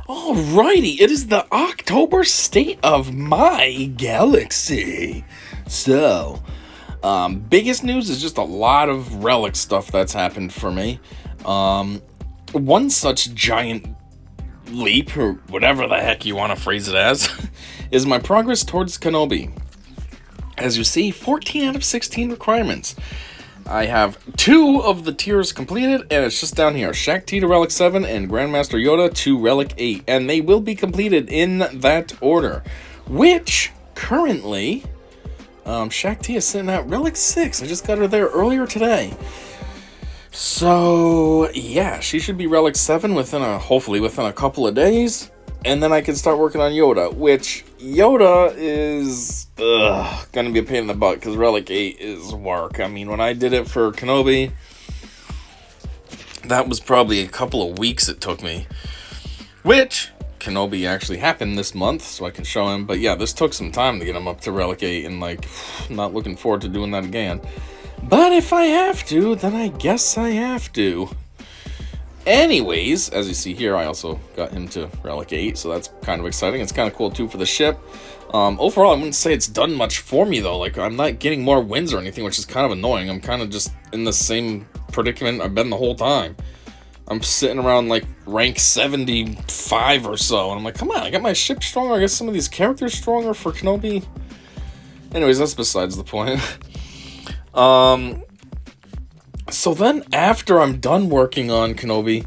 Alrighty, it is the October state of my galaxy. So, biggest news is just a lot of relic stuff that's happened for me. One such giant leap, or whatever the heck you want to phrase it as, is my progress towards Kenobi. As you see, 14 out of 16 requirements. I have 2 of the tiers completed, and it's just down here. Shaak Ti to Relic 7 and Grandmaster Yoda to Relic 8. And they will be completed in that order. Which, currently, Shaak Ti is sitting at Relic 6. I just got her there earlier today. So, yeah, she should be Relic 7 hopefully within a couple of days. And then I can start working on Yoda, which Yoda is going to be a pain in the butt because Relic 8 is work. I mean, when I did it for Kenobi, that was probably a couple of weeks it took me. Which, Kenobi actually happened this month, so I can show him. But yeah, this took some time to get him up to Relic 8, and I'm not looking forward to doing that again. But if I have to, then I guess I have to. Anyways, as you see here, I also got him to Relic 8, so that's kind of exciting. It's kind of cool, too, for the ship. Overall, I wouldn't say it's done much for me, though. I'm not getting more wins or anything, which is kind of annoying. I'm kind of just in the same predicament I've been the whole time. I'm sitting around, rank 75 or so, and I'm like, come on, I got my ship stronger. I got some of these characters stronger for Kenobi. Anyways, that's besides the point. So then, after I'm done working on Kenobi,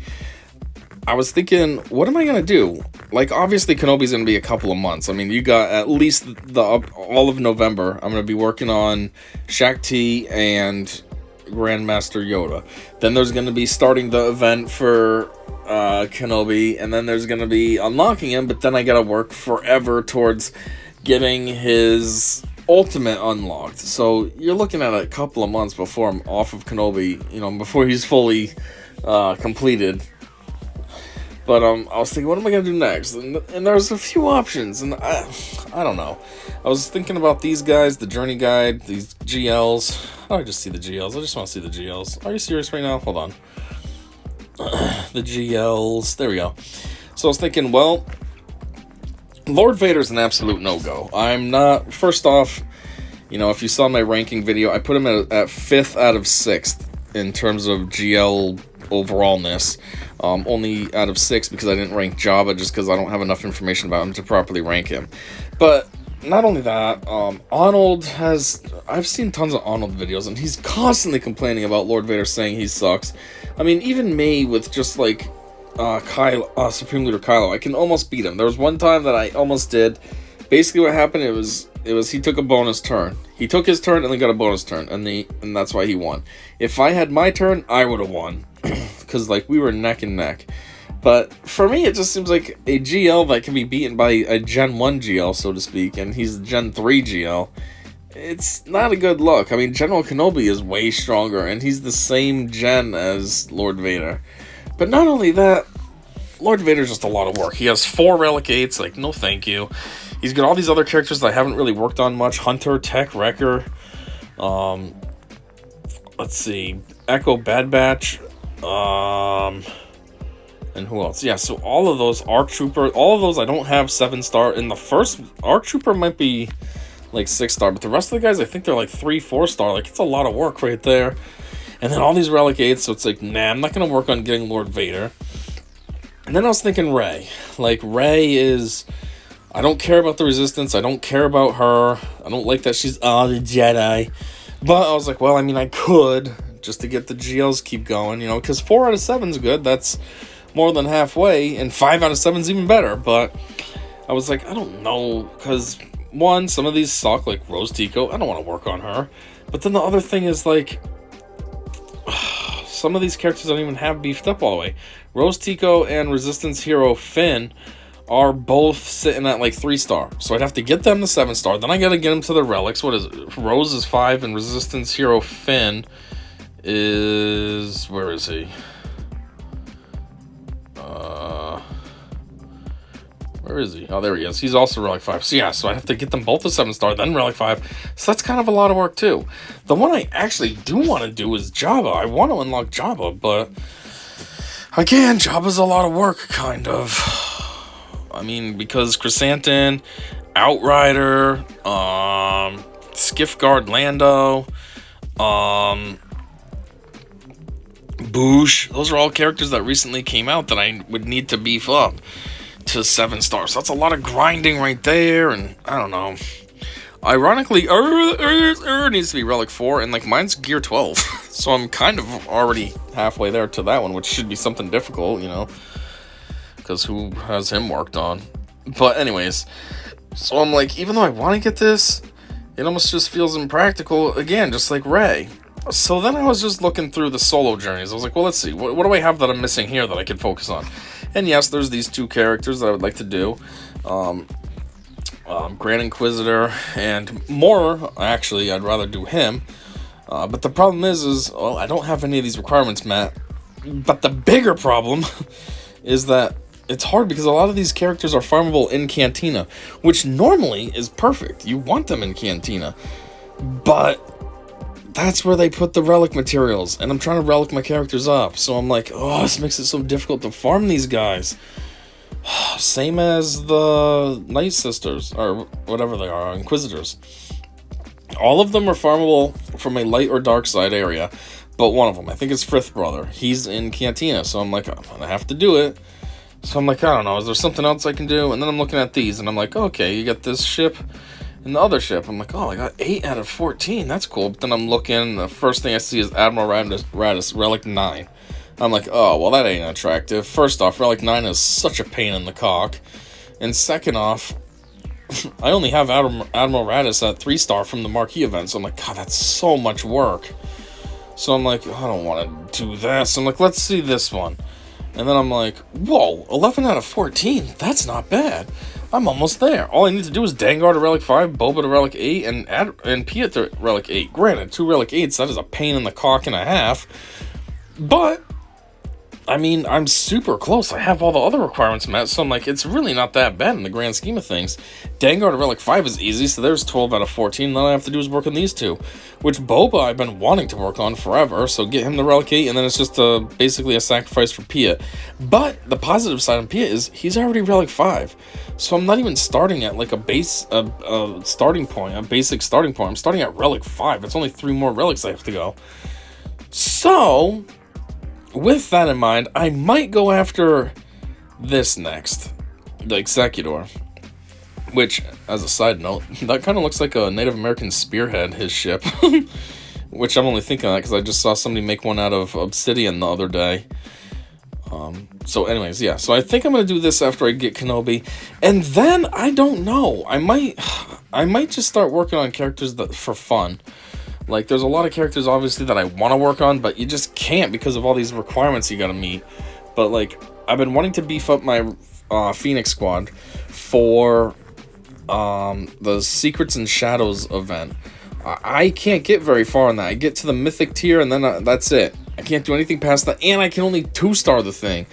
I was thinking, what am I going to do? Obviously, Kenobi's going to be a couple of months. I mean, you got at least all of November. I'm going to be working on Shaak Ti and Grandmaster Yoda. Then there's going to be starting the event for Kenobi, and then there's going to be unlocking him, but then I got to work forever towards getting his ultimate unlocked. So you're looking at a couple of months before I'm off of Kenobi, before he's fully completed. But I was thinking, what am I going to do next? And there's a few options, and I don't know. I was thinking about these guys, the Journey Guide, these GLs. How do I just see the GLs? I just want to see the GLs. Are you serious right now? Hold on. The GLs. There we go. So I was thinking, well, Lord Vader's an absolute no-go. I'm not... First off, if you saw my ranking video, I put him at 5th out of 6th in terms of GL overallness. Only out of 6 because I didn't rank Jabba, just because I don't have enough information about him to properly rank him. But not only that, Arnold has... I've seen tons of Arnold videos, and he's constantly complaining about Lord Vader, saying he sucks. I mean, even me with just, Supreme Leader Kylo, I can almost beat him. There was one time that I almost did. Basically what happened, it was he took a bonus turn. He took his turn and then got a bonus turn, and that's why he won. If I had my turn, I would have won. Because, we were neck and neck. But for me, it just seems like a GL that can be beaten by a Gen 1 GL, so to speak, and he's Gen 3 GL. It's not a good look. I mean, General Kenobi is way stronger, and he's the same gen as Lord Vader. But not only that, Lord Vader's just a lot of work. He has 4 Relic 8s, no thank you. He's got all these other characters that I haven't really worked on much. Hunter, Tech, Wrecker, let's see, Echo, Bad Batch, and who else? Yeah, so all of those, ARC Trooper, all of those I don't have 7-star. In the first, ARC Trooper might be 6-star, but the rest of the guys, I think they're 3-4-star. It's a lot of work right there. And then all these Relic 8s, so it's nah, I'm not going to work on getting Lord Vader. And then I was thinking Rey. Rey is... I don't care about the Resistance. I don't care about her. I don't like that she's the Jedi. But I was like, well, I mean, I could, just to get the GLs keep going, because 4 out of 7 is good. That's more than halfway, and 5 out of 7 is even better. But I was like, I don't know, because, one, some of these suck, like Rose Tico. I don't want to work on her. But then the other thing is, some of these characters don't even have beefed up all the way. Rose Tico and Resistance Hero Finn are both sitting at 3-star. So I'd have to get them to 7-star. Then I gotta get them to the relics. What is it? Rose is 5 and Resistance Hero Finn is... Where is he? Where is he? Oh, there he is. He's also Relic 5. So yeah, so I have to get them both to 7-star, then Relic 5. So that's kind of a lot of work too. The one I actually do want to do is Jabba. I want to unlock Jabba, but again, Jabba's a lot of work, kind of. I mean, because Chrysanthemum, Outrider, Skiffguard Lando, Boosh, those are all characters that recently came out that I would need to beef up to 7 stars. So that's a lot of grinding right there, and I don't know. Ironically, needs to be Relic 4, and like mine's Gear 12. So I'm kind of already halfway there to that one, which should be something difficult, you know, because who has him worked on? But anyways, so I'm like, even though I want to get this, it almost just feels impractical, again, just like Rey. So then I was just looking through the solo journeys. I was like, well, let's see, what do I have that I'm missing here that I could focus on? And yes, there's these 2 characters that I would like to do. Grand Inquisitor, and more, actually, I'd rather do him. But the problem is, well, I don't have any of these requirements met. But the bigger problem is that it's hard because a lot of these characters are farmable in Cantina, which normally is perfect. You want them in Cantina. But that's where they put the relic materials, and I'm trying to relic my characters up. So I'm like, oh, this makes it so difficult to farm these guys. Same as the Night Sisters, or whatever they are, Inquisitors. All of them are farmable from a light or dark side area, but one of them, I think it's Frith Brother, he's in Cantina, so I'm like, I'm gonna have to do it. So I'm like, I don't know, is there something else I can do? And then I'm looking at these, and I'm like, okay, you got this ship and the other ship. I'm like, oh, I got 8 out of 14, that's cool. But then I'm looking, the first thing I see is Admiral Radis Relic 9. I'm like, oh, well, that ain't attractive. First off, Relic 9 is such a pain in the cock. And second off, I only have Admiral Radis at 3-star from the Marquee event. So I'm like, God, that's so much work. So I'm like, I don't want to do that. So I'm like, let's see this one. And then I'm like, whoa, 11 out of 14? That's not bad. I'm almost there. All I need to do is Dangard to Relic 5, Boba to Relic 8, and Piet to Relic 8. Granted, 2 Relic 8s, that is a pain in the cock and a half. But I mean, I'm super close. I have all the other requirements met, so I'm like, it's really not that bad in the grand scheme of things. Dangard to Relic 5 is easy, so there's 12 out of 14. All I have to do is work on these 2. Which Boba I've been wanting to work on forever, so get him the Relic 8, and then it's just basically a sacrifice for Piet. But the positive side on Piet is he's already Relic 5. So I'm not even starting at like a starting point, a basic starting point. I'm starting at Relic 5. It's only 3 more relics I have to go. So with that in mind, I might go after this next, the Executor, which, as a side note, that kind of looks like a Native American spearhead, his ship, which I'm only thinking of that because I just saw somebody make one out of obsidian the other day. So anyways, yeah, so I think I'm going to do this after I get Kenobi, and then, I don't know, I might just start working on characters for fun. Like, there's a lot of characters, obviously, that I want to work on, but you just can't because of all these requirements you gotta meet. But, like, I've been wanting to beef up my Phoenix Squad for the Secrets and Shadows event. I can't get very far on that. I get to the Mythic tier, and then that's it. I can't do anything past that, and I can only 2-star the thing.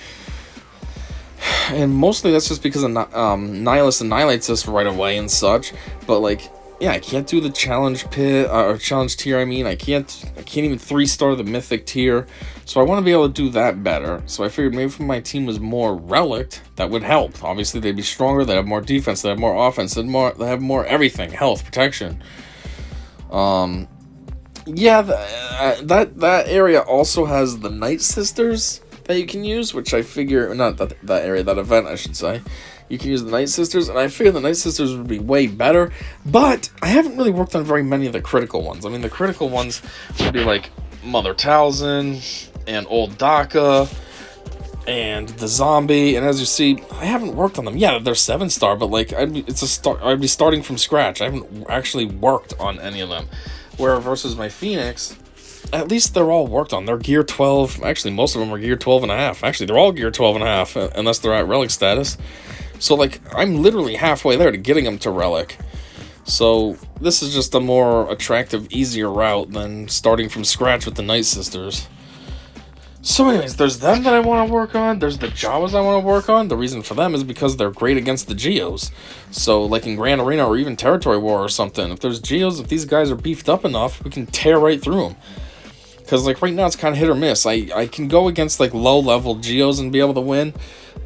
And mostly that's just because Nihilus annihilates us right away and such, but, like, yeah, I can't do the challenge pit, or challenge tier, I can't even 3-star the mythic tier, so I want to be able to do that better. So I figured maybe if my team was more relic, that would help. Obviously, they'd be stronger, they'd have more defense, they'd have more offense, they'd have more everything, health, protection. Yeah, that area also has the Night Sisters that you can use, which I figure, not that area, that event, I should say. You can use the Night Sisters, and I figure the Night Sisters would be way better, but I haven't really worked on very many of the critical ones. I mean, the critical ones would be like Mother Talzin, and Old Daka, and the Zombie, and as you see, I haven't worked on them. Yeah, they're 7-star, but like, I'd be starting from scratch. I haven't actually worked on any of them. Where versus my Phoenix, at least they're all worked on. They're Gear 12, actually most of them are Gear 12 and a half. Actually, they're all Gear 12 and a half, unless they're at Relic status. So, like, I'm literally halfway there to getting them to Relic. So, this is just a more attractive, easier route than starting from scratch with the Night Sisters. So, anyways, there's them that I want to work on. There's the Jawas I want to work on. The reason for them is because they're great against the Geos. So, like in Grand Arena or even Territory War or something, if there's Geos, if these guys are beefed up enough, we can tear right through them. Because, like, right now it's kind of hit or miss. I can go against, like, low-level Geos and be able to win,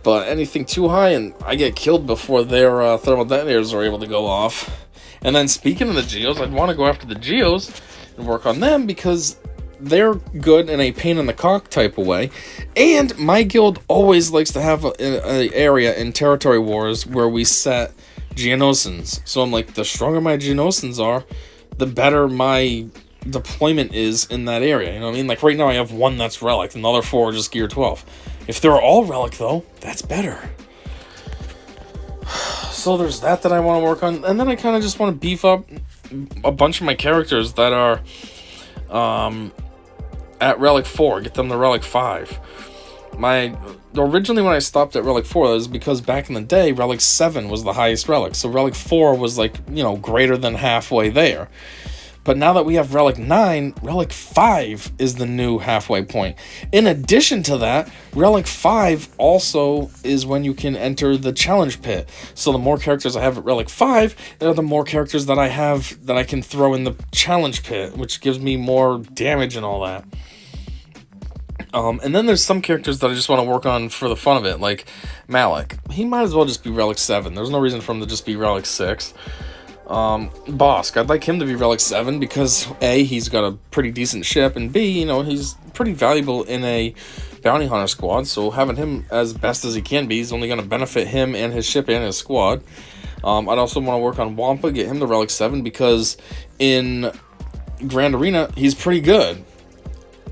but anything too high and I get killed before their thermal detonators are able to go off. And then, speaking of the Geos, I'd want to go after the Geos and work on them because they're good in a pain-in-the-cock type of way. And my guild always likes to have an area in territory wars where we set Geonosians. So I'm like, the stronger my Geonosians are, the better my deployment is in that area. You know what I mean? Like right now I have one that's relic and the other 4 are just gear 12. If they're all relic though, that's better. So there's that I want to work on. And then I kind of just want to beef up a bunch of my characters that are at relic 4, get them to relic 5. Originally when I stopped at relic 4, that was because back in the day relic 7 was the highest relic, so relic 4 was like, you know, greater than halfway there. But now that we have relic 9, relic 5 is the new halfway point. In addition to that, relic 5 also is when you can enter the challenge pit. So the more characters I have at relic 5, the more characters that I have that I can throw in the challenge pit, which gives me more damage and all that. And then there's some characters that I just want to work on for the fun of it, like Malik. He might as well just be relic 7. There's no reason for him to just be relic 6. Bosk, I'd like him to be relic 7 because A, he's got a pretty decent ship, and B, you know, he's pretty valuable in a bounty hunter squad, so having him as best as he can be is only going to benefit him and his ship and his squad. I'd also want to work on Wampa, get him to relic 7 because in Grand Arena, he's pretty good.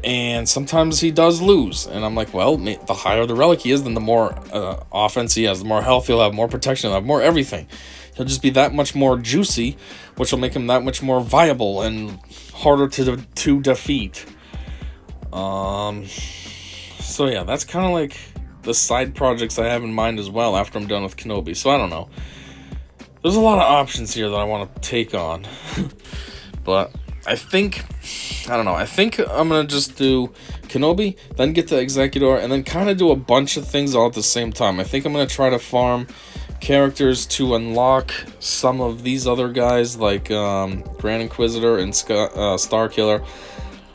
And sometimes he does lose. And I'm like, well, the higher the relic he is, then the more offense he has, the more health he'll have, more protection he'll have, more everything. He'll just be that much more juicy, which will make him that much more viable and harder to defeat. So yeah, that's kind of like the side projects I have in mind as well after I'm done with Kenobi. So I don't know. There's a lot of options here that I want to take on. But I think I'm going to just do Kenobi, then get the Executor, and then kind of do a bunch of things all at the same time. I think I'm going to try to farm characters to unlock some of these other guys, like Grand Inquisitor and Starkiller.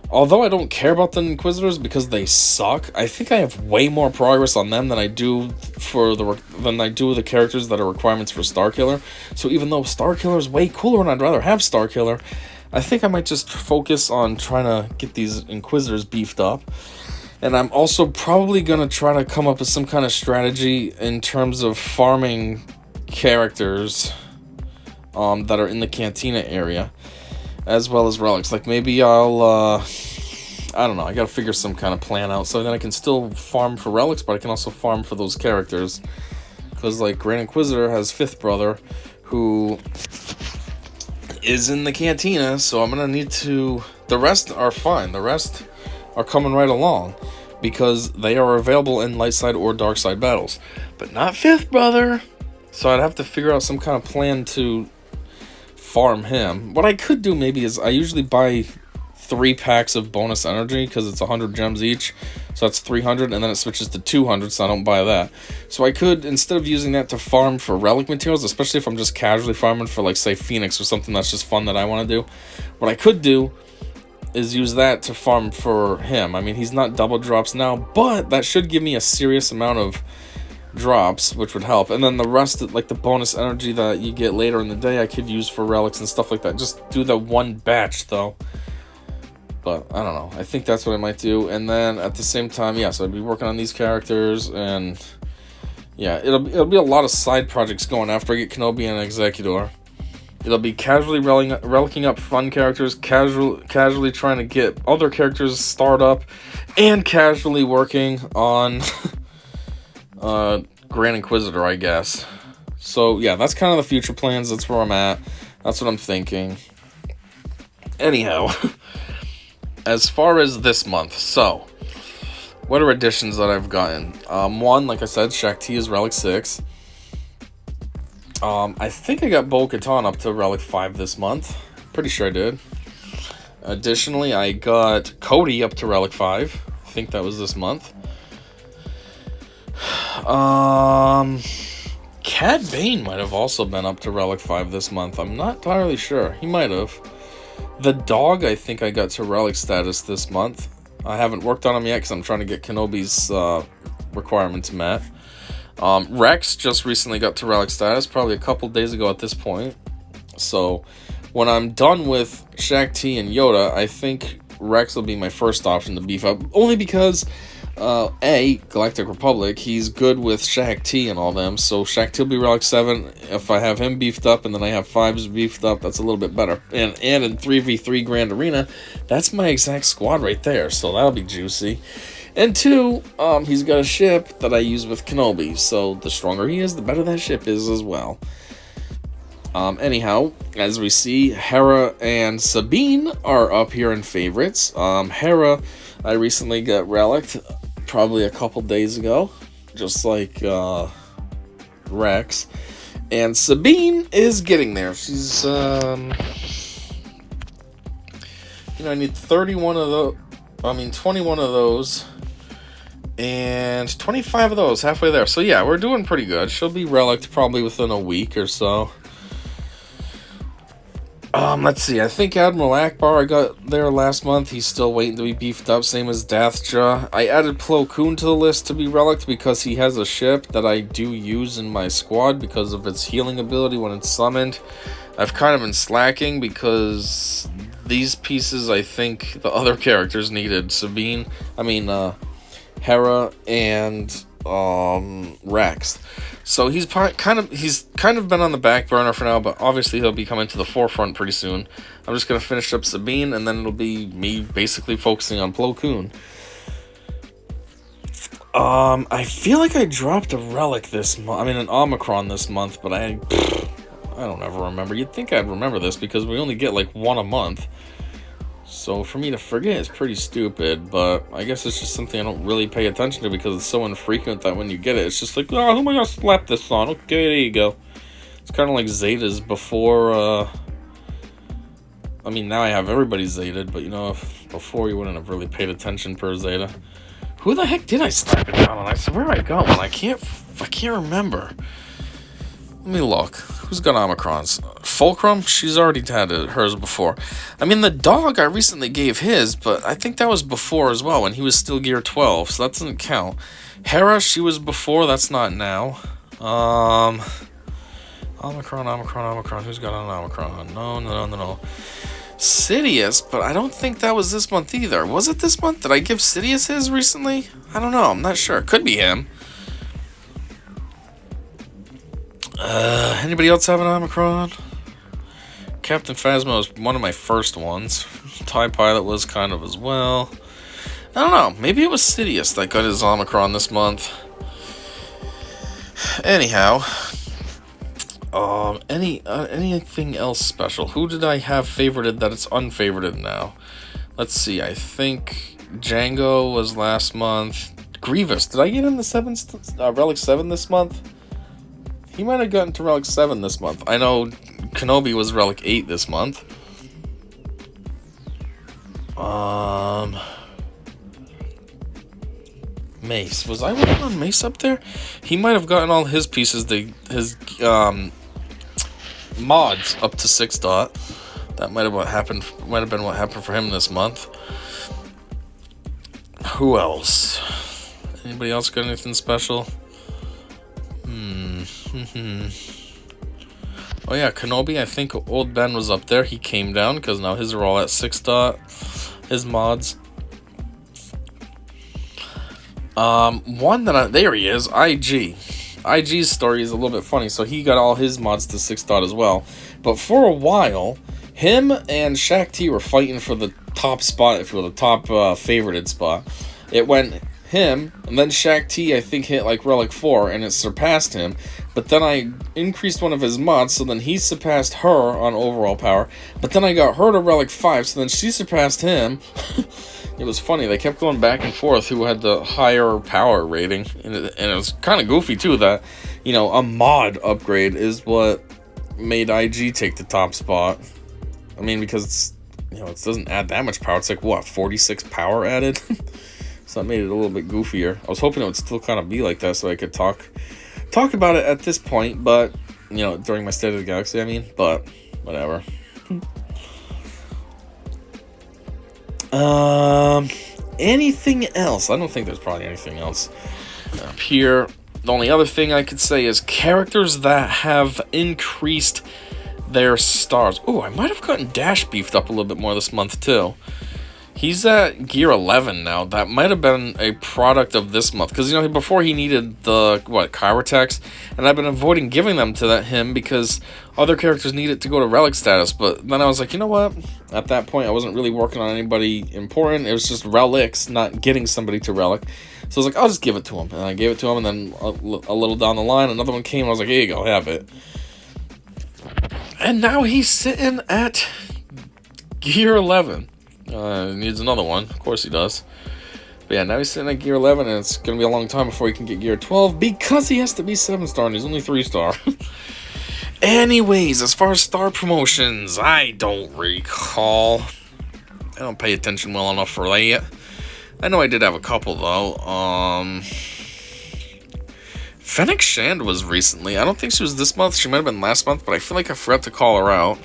Although I don't care about the Inquisitors because they suck, I think I have way more progress on them than I do with the characters that are requirements for Starkiller. So even though Starkiller is way cooler and I'd rather have Starkiller, I think I might just focus on trying to get these Inquisitors beefed up. And I'm also probably going to try to come up with some kind of strategy in terms of farming characters that are in the Cantina area, as well as relics. Like maybe I'll, I don't know, I got to figure some kind of plan out so that I can still farm for relics, but I can also farm for those characters. Because like Grand Inquisitor has Fifth Brother, who is in the Cantina, so I'm going to need to... The rest are fine. The rest are coming right along because they are available in light side or dark side battles, but not Fifth Brother. So I'd have to figure out some kind of plan to farm him. What I could do maybe is I usually buy 3 packs of bonus energy because it's 100 gems each, so that's 300, and then it switches to 200, so I don't buy that. So I could, instead of using that to farm for relic materials, especially if I'm just casually farming for, like, say, Phoenix or something that's just fun that I want to do, what I could do is use that to farm for him. I mean, he's not double drops now, but that should give me a serious amount of drops, which would help. And then the rest, like the bonus energy that you get later in the day, I could use for relics and stuff like that. Just do the one batch, though. But, I don't know. I think that's what I might do. And then, at the same time, yeah, so I'd be working on these characters, and yeah, it'll be a lot of side projects going after I get Kenobi and Executor. It'll be casually relicking up fun characters, casually trying to get other characters start up, and casually working on Grand Inquisitor, I guess. So, yeah, that's kind of the future plans. That's where I'm at. That's what I'm thinking. Anyhow, as far as this month, so, what are additions that I've gotten? One, like I said, Shakti is Relic 6. I think I got Bo-Katan up to Relic 5 this month. Pretty sure I did. Additionally, I got Cody up to Relic 5. I think that was this month. Cad Bane might have also been up to Relic 5 this month. I'm not entirely sure. He might have. The dog, I think I got to relic status this month. I haven't worked on him yet because I'm trying to get Kenobi's requirements met. Rex just recently got to relic status, probably a couple days ago at this point. So when I'm done with Shaq T and Yoda, I think Rex will be my first option to beef up. Only because, Galactic Republic, he's good with Shaq T and all them. So Shaq T will be relic 7. If I have him beefed up and then I have 5s beefed up, that's a little bit better. And in 3v3 Grand Arena, that's my exact squad right there. So that'll be juicy. And 2, he's got a ship that I use with Kenobi. So the stronger he is, the better that ship is as well. Anyhow, as we see, Hera and Sabine are up here in favorites. Hera, I recently got relicked probably a couple days ago, just like Rex. And Sabine is getting there. She's, I need 21 of those, 21 of those, and 25 of those, halfway there. So yeah, we're doing pretty good. She'll be relicked probably within a week or so. Let's see, I think Admiral Akbar I got there last month. He's still waiting to be beefed up, same as Dathja. I added Plo Koon to the list to be relicked because he has a ship that I do use in my squad because of its healing ability when it's summoned. I've kind of been slacking because these pieces I think the other characters needed. Hera and Rex. So he's kind of been on the back burner for now, but obviously he'll be coming to the forefront pretty soon. I'm just gonna finish up Sabine, and then it'll be me basically focusing on Plo Koon. I feel like I dropped a relic this month. An Omicron this month, but I don't ever remember. You'd think I'd remember this because we only get like one a month. So for me to forget is pretty stupid, but I guess it's just something I don't really pay attention to because it's so infrequent that when you get it, it's just like, oh, who am I going to slap this on? Okay, there you go. It's kind of like Zetas before, now I have everybody Zeted, but before you wouldn't have really paid attention per Zeta. Who the heck did I slap it down on? I swear I got one. I can't remember. Let me look. Who's got Omicrons? Fulcrum? She's already had hers before. The dog, I recently gave his, but I think that was before as well, when he was still gear 12, so that doesn't count. Hera, she was before, that's not now. Omicron. Who's got an Omicron? No. Sidious, but I don't think that was this month either. Was it this month? Did I give Sidious his recently? I don't know. I'm not sure. It could be him. Anybody else have an Omicron? Captain Phasma was one of my first ones. TIE Pilot was kind of as well. I don't know. Maybe it was Sidious that got his Omicron this month. Anyhow. Anything else special? Who did I have favorited that it's unfavorited now? Let's see. I think Django was last month. Grievous. Did I get him the Relic 7 this month? He might have gotten to Relic 7 this month. I know Kenobi was Relic 8 this month. Mace. Was I working on Mace up there? He might have gotten all his pieces, his mods up to 6 dot. That might have been what happened for him this month. Who else? Anybody else got anything special? Oh yeah, Kenobi, I think Old Ben was up there. He came down because now his are all at 6 dot. His mods. There he is, IG. IG's story is a little bit funny, so he got all his mods to 6 dot as well. But for a while, him and Shaq T were fighting for the top spot, for the top favorited spot. It went him, and then Shaq T, I think, hit like Relic 4, and it surpassed him. But then I increased one of his mods, so then he surpassed her on overall power. But then I got her to Relic 5, so then she surpassed him. It was funny, they kept going back and forth who had the higher power rating. And it was kind of goofy, too, that, a mod upgrade is what made IG take the top spot. Because it doesn't add that much power. It's like, 46 power added? So that made it a little bit goofier. I was hoping it would still kind of be like that so I could talk about it at this point, but, during my State of the Galaxy, but whatever. Anything else? I don't think there's probably anything else up here. The only other thing I could say is characters that have increased their stars. Oh, I might have gotten Dash beefed up a little bit more this month too. He's at gear 11 now. That might have been a product of this month. Because, before he needed the, Chirotex. And I've been avoiding giving them to him because other characters need it to go to relic status. But then I was like, you know what? At that point, I wasn't really working on anybody important. It was just relics, not getting somebody to relic. So I was like, I'll just give it to him. And I gave it to him. And then a little down the line, another one came. And I was like, here you go, have it. And now he's sitting at gear 11. Needs another one. Of course he does. But yeah, now he's sitting at gear 11, and it's going to be a long time before he can get gear 12, because he has to be 7-star, and he's only 3-star. Anyways, as far as star promotions, I don't recall. I don't pay attention well enough for that. I know I did have a couple, though. Fennec Shand was recently. I don't think she was this month. She might have been last month, but I feel like I forgot to call her out.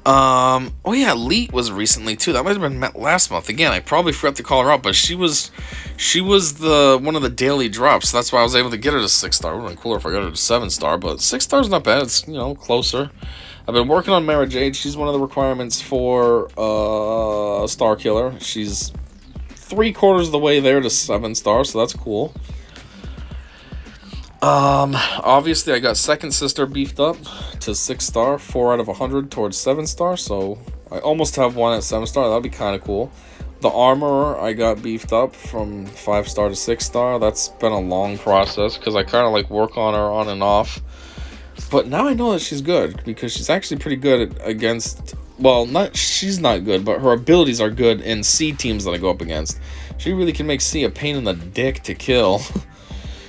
Oh yeah, Leet was recently too. That might have been last month. Again, I probably forgot to call her out, but she was the one of the daily drops. So that's why I was able to get her to 6-star. It would have been cooler if I got her to 7-star, but 6-star's not bad. It's, closer. I've been working on Mara Jade. She's one of the requirements for Star Killer. She's 3/4 of the way there to 7-star, so that's cool. Obviously I got Second Sister beefed up to 6-star, 4 out of 100 towards 7-star, so I almost have one at 7-star. That'd be kind of cool. The Armorer I got beefed up from 5-star to 6-star. That's been a long process because I kind of work on her on and off. But now I know that she's good because she's actually pretty good against, she's not good, but her abilities are good in C teams that I go up against. She really can make C a pain in the dick to kill.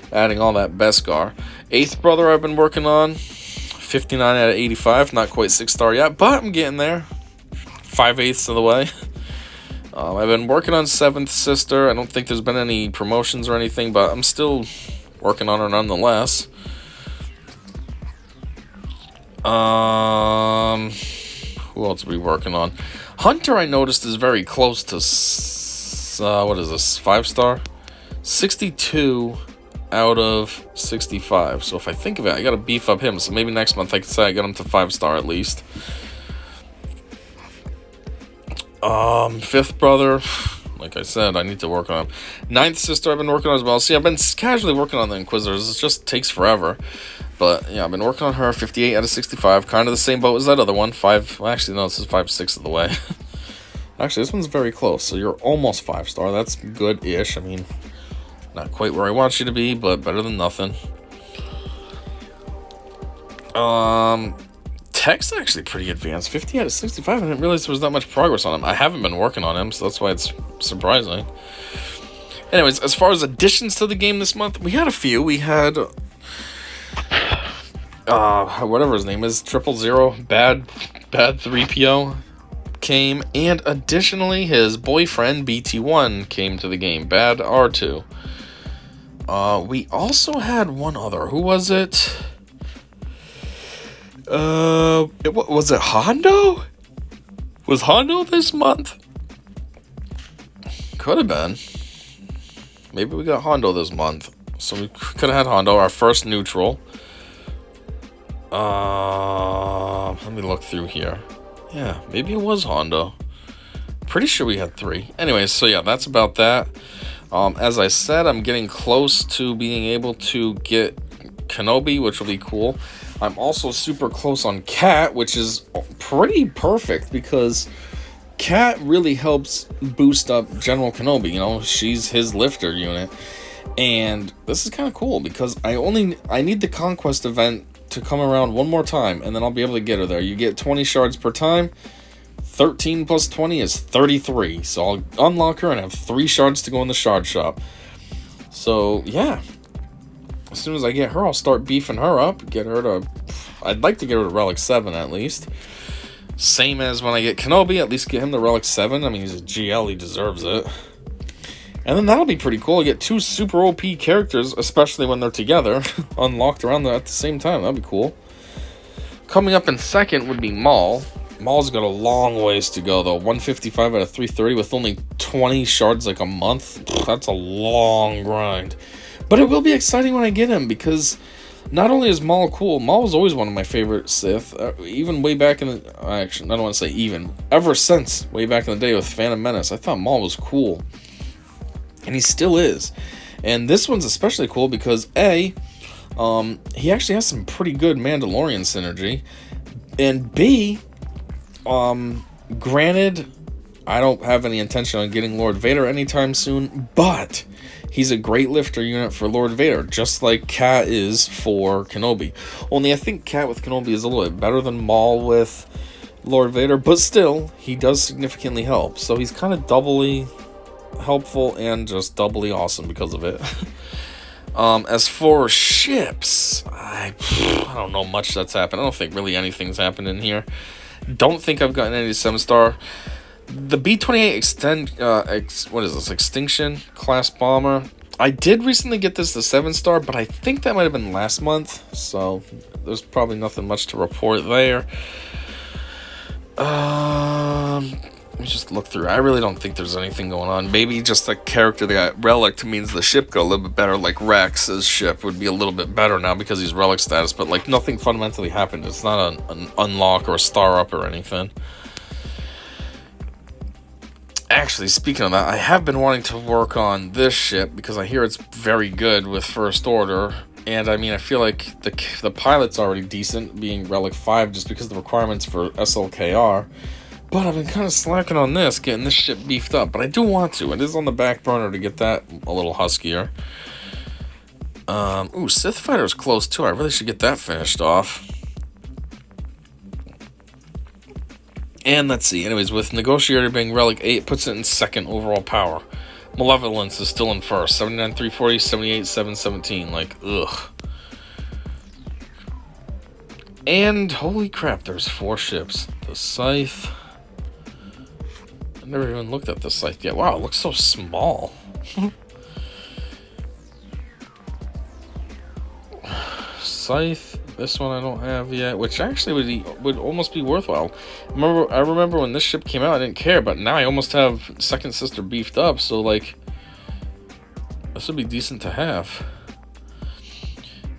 Adding all that Beskar. 8th Brother I've been working on. 59 out of 85. Not quite 6-star yet, but I'm getting there. 5/8 of the way. I've been working on 7th Sister. I don't think there's been any promotions or anything, but I'm still working on her nonetheless. Who else are we working on? Hunter I noticed is very close to, what is this, 5-star? 62 out of 65. So if I think of it, I gotta beef up him. So maybe next month I can say I got him to 5-star at least. 5th Brother, like I said, I need to work on him. 9th Sister I've been working on as well. See, I've been casually working on the Inquisitors. It just takes forever. But yeah, I've been working on her. 58 out of 65. Kind of the same boat as that other one. Actually, no, this is 5/6 of the way. Actually, this one's very close. So you're almost 5-star. That's good-ish. I mean, not quite where I want you to be, but better than nothing. Tech's actually pretty advanced. 50 out of 65. I didn't realize there was that much progress on him. I haven't been working on him, so that's why it's surprising. Anyways, as far as additions to the game this month, we had a few. We had whatever his name is, 000, bad 3PO came, and additionally his boyfriend BT1 came to the game, bad R2. We also had one other. Who was it? Was it Hondo? Was Hondo this month? Could have been. Maybe we got Hondo this month. So we could have had Hondo, our first neutral. Let me look through here. Yeah, maybe it was Hondo. Pretty sure we had 3. Anyways, so yeah, that's about that. As I said, I'm getting close to being able to get Kenobi, which will be cool. I'm also super close on Cat, which is pretty perfect because Cat really helps boost up General Kenobi. She's his lifter unit. And this is kind of cool because I need the Conquest event to come around one more time, and then I'll be able to get her there. You get 20 shards per time. 13 plus 20 is 33. So I'll unlock her and have 3 shards to go in the shard shop. So, yeah. As soon as I get her, I'll start beefing her up. I'd like to get her to Relic 7 at least. Same as when I get Kenobi, at least get him to Relic 7. I mean, he's a GL, he deserves it. And then that'll be pretty cool. I get 2 super OP characters, especially when they're together, unlocked around at the same time. That'd be cool. Coming up in second would be Maul. Maul's got a long ways to go, though. 155 out of 330 with only 20 shards like a month. That's a long grind. But it will be exciting when I get him, because not only is Maul cool, Maul was always one of my favorite Sith. Even way back in the... Actually, I don't want to say even. Ever since way back in the day with Phantom Menace, I thought Maul was cool. And he still is. And this one's especially cool because, A, he actually has some pretty good Mandalorian synergy. And B, granted, I don't have any intention on getting Lord Vader anytime soon, but he's a great lifter unit for Lord Vader, just like Cat is for Kenobi. Only I think Cat with Kenobi is a little bit better than Maul with Lord Vader, but still, he does significantly help. So he's kind of doubly helpful and just doubly awesome because of it. As for ships, I don't know much that's happened. I don't think really anything's happened in here. Don't think I've gotten any 7-star. The B-28 Extinction class bomber. I did recently get this to 7-star, but I think that might have been last month, so there's probably nothing much to report there. Let me just look through. I really don't think there's anything going on. Maybe just a character that got relic means the ship got a little bit better. Like Rex's ship would be a little bit better now because he's relic status. But like nothing fundamentally happened. It's not an unlock or a star up or anything. Actually, speaking of that, I have been wanting to work on this ship because I hear it's very good with First Order. And I mean, I feel like the pilot's already decent, being Relic 5, just because of the requirements for SLKR. But I've been kind of slacking on this, getting this ship beefed up. But I do want to. It is on the back burner to get that a little huskier. Ooh, Sith Fighter's close too. I really should get that finished off. And let's see. Anyways, with Negotiator being Relic 8, puts it in second overall power. Malevolence is still in first. 79, 340, 78, 717. Like, ugh. And holy crap, there's 4 ships. The Scythe. I never even looked at the Scythe yet. Wow, it looks so small. Scythe. This one I don't have yet, which actually would almost be worthwhile. I remember when this ship came out, I didn't care, but now I almost have Second Sister beefed up, so like, this would be decent to have.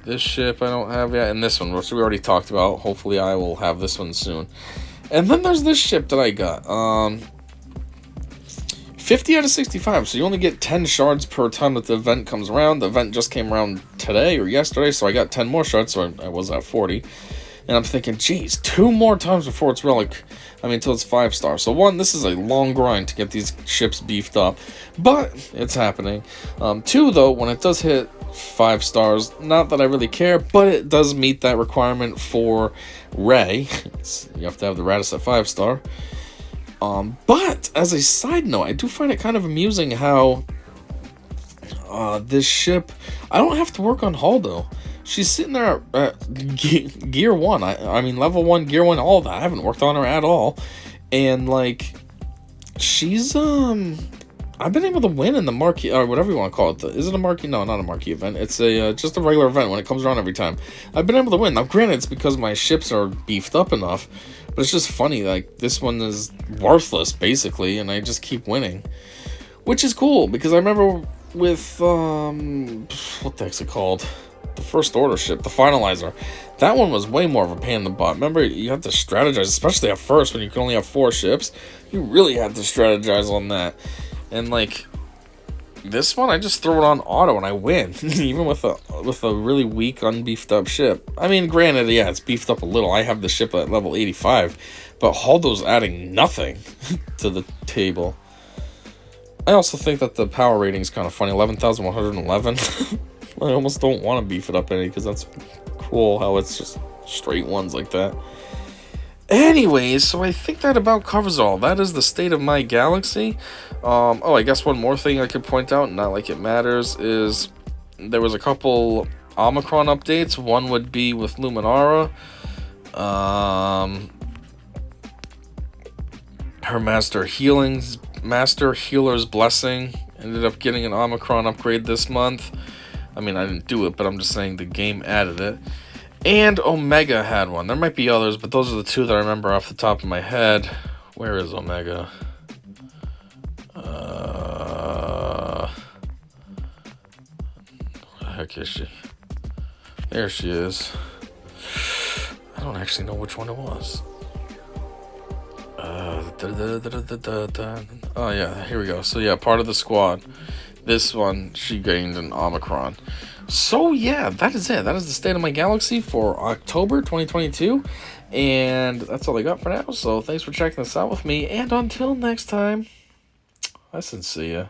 This ship I don't have yet, and this one, which we already talked about. Hopefully I will have this one soon. And then there's this ship that I got. 50 out of 65, so you only get 10 shards per time that the event comes around. The event just came around today or yesterday, so I got 10 more shards, so I was at 40. And I'm thinking, geez, 2 more times before it's relic. Until it's 5-star. So 1, this is a long grind to get these ships beefed up, but it's happening. 2, though, when it does hit 5 stars, not that I really care, but it does meet that requirement for Rey. You have to have the Radis at 5-star. But as a side note, I do find it kind of amusing how this ship, I don't have to work on Holdo. She's sitting there at gear 1. I mean, level 1, gear 1, all that. I haven't worked on her at all. And, like, she's, I've been able to win in the marquee, or whatever you want to call it. Is it a marquee? No, not a marquee event. It's a just a regular event when it comes around every time. I've been able to win. Now, granted, it's because my ships are beefed up enough, but it's just funny. Like, this one is worthless, basically, and I just keep winning. Which is cool, because I remember with, what the heck's it called? The First Order ship, the Finalizer. That one was way more of a pain in the butt. Remember, you had to strategize, especially at first when you could only have 4 ships. You really had to strategize on that. And like this one, I just throw it on auto and I win, even with a really weak, unbeefed up ship. I mean, granted, yeah, it's beefed up a little. I have the ship at level 85, but Holdo's adding nothing to the table. I also think that the power rating is kind of funny, 11,111. I almost don't want to beef it up any because that's cool how it's just straight ones like that. Anyways, so I think that about covers all. That is the state of my galaxy. Oh, I guess one more thing I could point out, not like it matters, is there was a couple Omicron updates. One would be with Luminara. Her Master Healer's Blessing ended up getting an Omicron upgrade this month. I mean, I didn't do it, but I'm just saying the game added it. And Omega had one. There might be others, but those are the two that I remember off the top of my head. Where is Omega? Where the heck is she? There she is. I don't actually know which one it was. Oh yeah, here we go. So yeah, part of the squad. This one, she gained an Omicron. So yeah, that is it. That is the state of my galaxy for October 2022. And that's all I got for now. So thanks for checking this out with me. And until next time, I see ya.